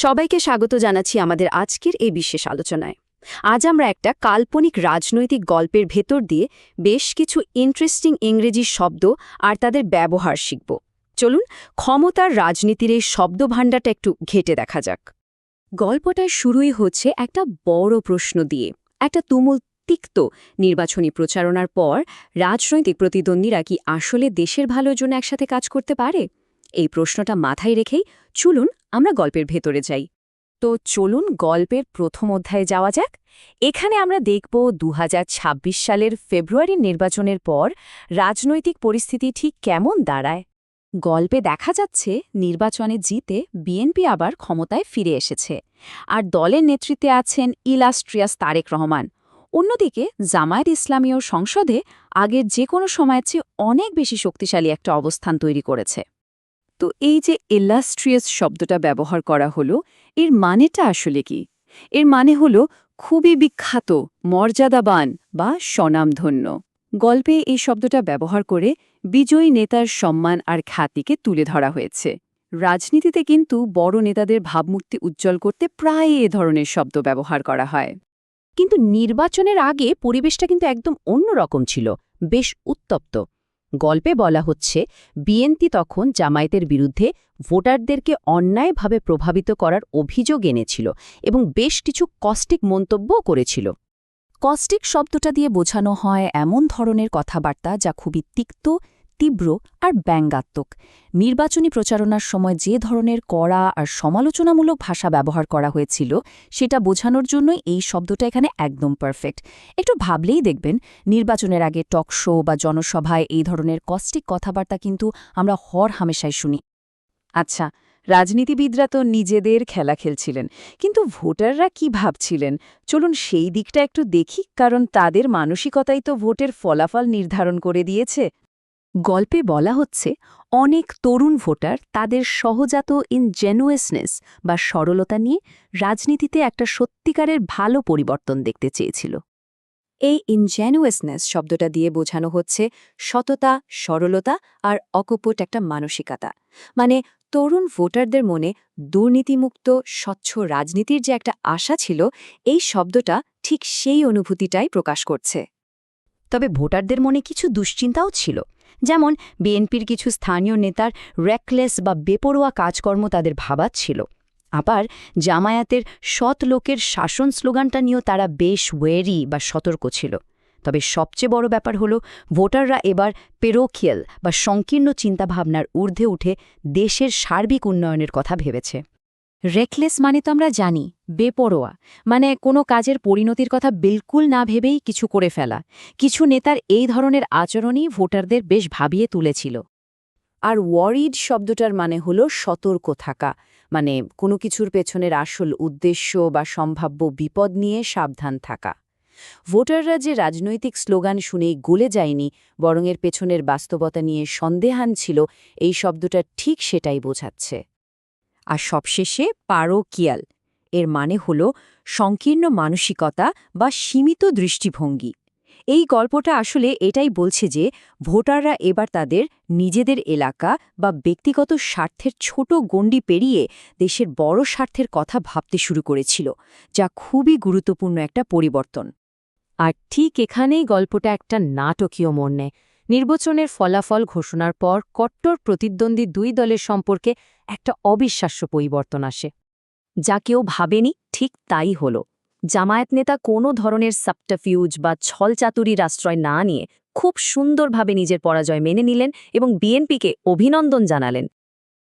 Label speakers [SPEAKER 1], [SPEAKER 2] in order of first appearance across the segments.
[SPEAKER 1] সবাইকে স্বাগত জানাচ্ছি আমাদের আজকের এই বিশেষ আলোচনায়। আজ আমরা একটা কাল্পনিক রাজনৈতিক গল্পের ভেতর দিয়ে বেশ কিছু ইন্টারেস্টিং ইংরেজি শব্দ আর তাদের ব্যবহার শিখব। চলুন ক্ষমতার রাজনীতির এই শব্দভাণ্ডারটা একটু ঘেঁটে দেখা যাক। গল্পটার শুরুই হচ্ছে একটা বড় প্রশ্ন দিয়ে। একটা তুমুল তিক্ত নির্বাচনী প্রচারণার পর রাজনৈতিক প্রতিদ্বন্দ্বীরা কি আসলে দেশের ভালোর জন্য একসাথে কাজ করতে পারে? এই প্রশ্নটা মাথায় রেখেই চলুন আমরা গল্পের ভেতরে যাই। তো চলুন গল্পের প্রথম অধ্যায়ে যাওয়া যাক। এখানে আমরা দেখব ২০২৬ সালের ফেব্রুয়ারির নির্বাচনের পর রাজনৈতিক পরিস্থিতি ঠিক কেমন দাঁড়ায়। গল্পে দেখা যাচ্ছে নির্বাচনে জিতে বিএনপি আবার ক্ষমতায় ফিরে এসেছে, আর দলের নেতৃত্বে আছেন ইলাস্ট্রিয়াস তারেক রহমান। অন্যদিকে জামায়াত ইসলামীয় সংসদে আগের যে কোনো সময়ের চেয়ে অনেক বেশি শক্তিশালী একটা অবস্থান তৈরি করেছে। তো এই যে ইলাস্ট্রিয়াস শব্দটা ব্যবহার করা হলো, এর মানেটা আসলে কি? এর মানে হলো খুবই বিখ্যাত, মর্যাদাবান বা স্বনামধন্য। গল্পে এই শব্দটা ব্যবহার করে বিজয়ী নেতার সম্মান আর খ্যাতিকে তুলে ধরা হয়েছে। রাজনীতিতে কিন্তু বড় নেতাদের ভাবমূর্তি উজ্জ্বল করতে প্রায় এ ধরনের শব্দ ব্যবহার করা হয়। কিন্তু নির্বাচনের আগে পরিবেশটা কিন্তু একদম অন্যরকম ছিল, বেশ উত্তপ্ত। গল্পে বলা হচ্ছে বিএনপি তখন জামায়াতের বিরুদ্ধে ভোটারদেরকে অন্যায়ভাবে প্রভাবিত করার অভিযোগ এনেছিল এবং বেশ কিছু কস্টিক মন্তব্যও করেছিল। কস্টিক শব্দটা দিয়ে বোঝানো হয় এমন ধরনের কথাবার্তা যা খুবই তিক্ত, তীব্র আর ব্যঙ্গাত্মক। নির্বাচনী প্রচারণার সময় যে ধরনের কড়া আর সমালোচনামূলক ভাষা ব্যবহার করা হয়েছিল সেটা বোঝানোর জন্যই এই শব্দটা এখানে একদম পারফেক্ট। একটু ভাবলেই দেখবেন নির্বাচনের আগে টক শো বা জনসভায় এই ধরনের কস্টিক কথাবার্তা কিন্তু আমরা হরহামেশাই শুনি। আচ্ছা, রাজনীতিবিদরা তো নিজেদের খেলা খেলছিলেন, কিন্তু ভোটাররা কি ভাবছিলেন চলুন সেই দিকটা একটু দেখি, কারণ তাদের মানসিকতাই তো ভোটের ফলাফল নির্ধারণ করে দিয়েছে। গল্পে বলা হচ্ছে অনেক তরুণ ভোটার তাদের সহজাত ইনজেনুয়াসনেস বা সরলতা নিয়ে রাজনীতিতে একটা সত্যিকারের ভালো পরিবর্তন দেখতে চেয়েছিল। এই ইনজেনুয়াসনেস শব্দটা দিয়ে বোঝানো হচ্ছে সততা, সরলতা আর অকপট একটা মানসিকতা। মানে তরুণ ভোটারদের মনে দুর্নীতিমুক্ত স্বচ্ছ রাজনীতির যে একটা আশা ছিল, এই শব্দটা ঠিক সেই অনুভূতিটাই প্রকাশ করছে। তবে ভোটারদের মনে কিছু দুশ্চিন্তাও ছিল, যেমন বিএনপির কিছু স্থানীয় নেতার রেকলেস বা বেপরোয়া কাজকর্ম তাদের ভাবাচ্ছিল। আবার জামায়াতের সৎ লোকের শাসন স্লোগানটা নিয়েও তারা বেশ ওয়েরি বা সতর্ক ছিল। তবে সবচেয়ে বড় ব্যাপার হলো ভোটাররা এবার পেরোখিয়াল বা সংকীর্ণ চিন্তাভাবনার ঊর্ধ্বে উঠে দেশের সার্বিক উন্নয়নের কথা ভেবেছে। রেকলেস মানে তো আমরা জানি বেপরোয়া, মানে কোনো কাজের পরিণতির কথা বিলকুল না ভেবেই কিছু করে ফেলা। কিছু নেতার এই ধরনের আচরণই ভোটারদের বেশ ভাবিয়ে তুলেছিল। আর ওয়ারিড শব্দটার মানে হলো সতর্ক থাকা, মানে কোনো কিছুর পেছনের আসল উদ্দেশ্য বা সম্ভাব্য বিপদ নিয়ে সাবধান থাকা। ভোটাররা যে রাজনৈতিক স্লোগান শুনেই গলে যায়নি, বরং এর পেছনের বাস্তবতা নিয়ে সন্দেহান ছিল, এই শব্দটা ঠিক সেটাই বোঝাচ্ছে। আর সবশেষে পারোকিয়াল, এর মানে হল সংকীর্ণ মানসিকতা বা সীমিত দৃষ্টিভঙ্গি। এই গল্পটা আসলে এটাই বলছে যে ভোটাররা এবার তাদের নিজেদের এলাকা বা ব্যক্তিগত স্বার্থের ছোট গণ্ডি পেরিয়ে দেশের বড় স্বার্থের কথা ভাবতে শুরু করেছিল, যা খুবই গুরুত্বপূর্ণ একটা পরিবর্তন। আর ঠিক এখানেই গল্পটা একটা নাটকীয় মোড় নেয়। নির্বাচনের ফলাফল ঘোষণার পর কট্টর প্রতিদ্বন্দ্বী দুই দলের সম্পর্কে একটা অবিশ্বাস্য পরিবর্তন আসে। যা কেউ ভাবেনি, ঠিক তাই হল। জামায়াত নেতা কোনো ধরনের সাবটারফিউজ বা ছলচাতুরির আশ্রয় না নিয়ে খুব সুন্দরভাবে নিজের পরাজয় মেনে নিলেন এবং বিএনপিকে অভিনন্দন জানালেন।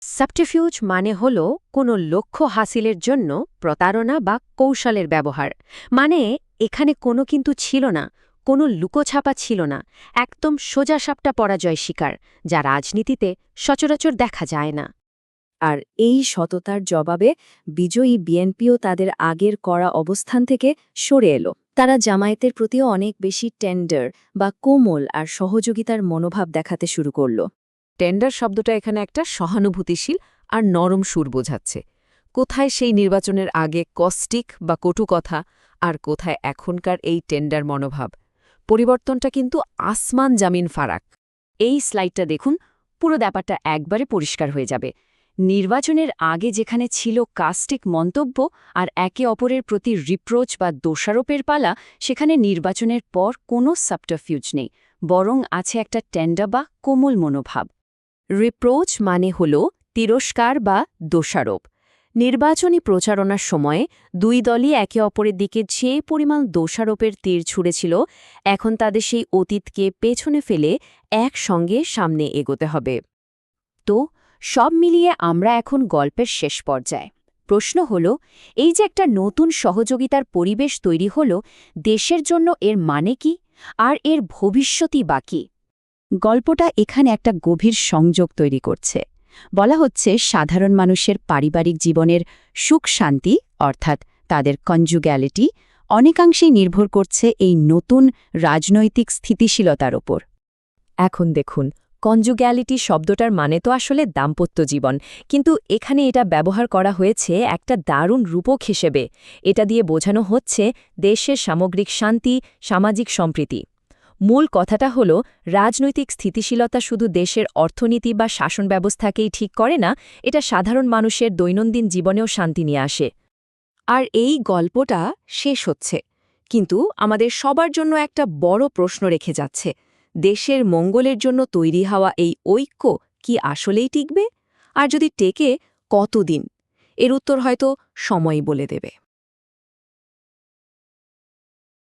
[SPEAKER 1] সাবটারফিউজ মানে হল কোনো লক্ষ্য হাসিলের জন্য প্রতারণা বা কৌশলের ব্যবহার। মানে এখানে কোনো কিন্তু ছিল না, কোনো লুকোছাপা ছিল না, একদম সোজাসাপটা পরাজয় শিকার, যা রাজনীতিতে সচরাচর দেখা যায় না। আর এই সততার জবাবে বিজয়ী বিএনপিও তাদের আগের করা অবস্থান থেকে সরে এলো। তারা জামায়াতের প্রতিও অনেক বেশি টেন্ডার বা কোমল আর সহযোগিতার মনোভাব দেখাতে শুরু করল। টেন্ডার শব্দটা এখানে একটা সহানুভূতিশীল আর নরম সুর বোঝাচ্ছে। কোথায় সেই নির্বাচনের আগে কস্টিক বা কটু কথা, আর কোথায় এখনকার এই টেন্ডার মনোভাব। পরিবর্তনটা কিন্তু আসমান জামিন ফারাক। এই স্লাইডটা দেখুন, পুরো ব্যাপারটা একবারে পরিষ্কার হয়ে যাবে। নির্বাচনের আগে যেখানে ছিল কাস্টিক মন্তব্য আর একে অপরের প্রতি রিপ্রোচ বা দোষারোপের পালা, সেখানে নির্বাচনের পর কোনো সাবটারফিউজ নেই, বরং আছে একটা টেন্ডার বা কোমল মনোভাব। রিপ্রোচ মানে হল তিরস্কার বা দোষারোপ। নির্বাচনী প্রচারণার সময়ে দুই দলই একে অপরের দিকে যে পরিমাণ দোষারোপের তীর ছুঁড়েছিল, এখন তাদের সেই অতীতকে পেছনে ফেলে একসঙ্গে সামনে এগোতে হবে। তো সব মিলিয়ে আমরা এখন গল্পের শেষ পর্যায়ে। প্রশ্ন হল, এই যে একটা নতুন সহযোগিতার পরিবেশ তৈরি হল, দেশের জন্য এর মানে কি, আর এর ভবিষ্যতই বা কী? গল্পটা এখানে একটা গভীর সংযোগ তৈরি করছে। বলা হচ্ছে সাধারণ মানুষের পারিবারিক জীবনের সুখ শান্তি, অর্থাৎ তাদের কনজুগ্যালিটি, অনেকাংশেই নির্ভর করছে এই নতুন রাজনৈতিক স্থিতিশীলতার ওপর। এখন দেখুন, কনজুগ্যালিটি শব্দটার মানে তো আসলে দাম্পত্য জীবন, কিন্তু এখানে এটা ব্যবহার করা হয়েছে একটা দারুণ রূপক হিসেবে। এটা দিয়ে বোঝানো হচ্ছে দেশের সামগ্রিক শান্তি, সামাজিক সম্প্রীতি। মূল কথাটা হল, রাজনৈতিক স্থিতিশীলতা শুধু দেশের অর্থনীতি বা শাসন ব্যবস্থাকেই ঠিক করে না, এটা সাধারণ মানুষের দৈনন্দিন জীবনেও শান্তি নিয়ে আসে। আর এই গল্পটা শেষ হচ্ছে, কিন্তু আমাদের সবার জন্য একটা বড় প্রশ্ন রেখে যাচ্ছে। দেশের মঙ্গলের জন্য তৈরি হওয়া এই ঐক্য কি আসলেই টিকবে? আর যদি টেকে, কতদিন? এর উত্তর হয়তো সময়ই বলে দেবে।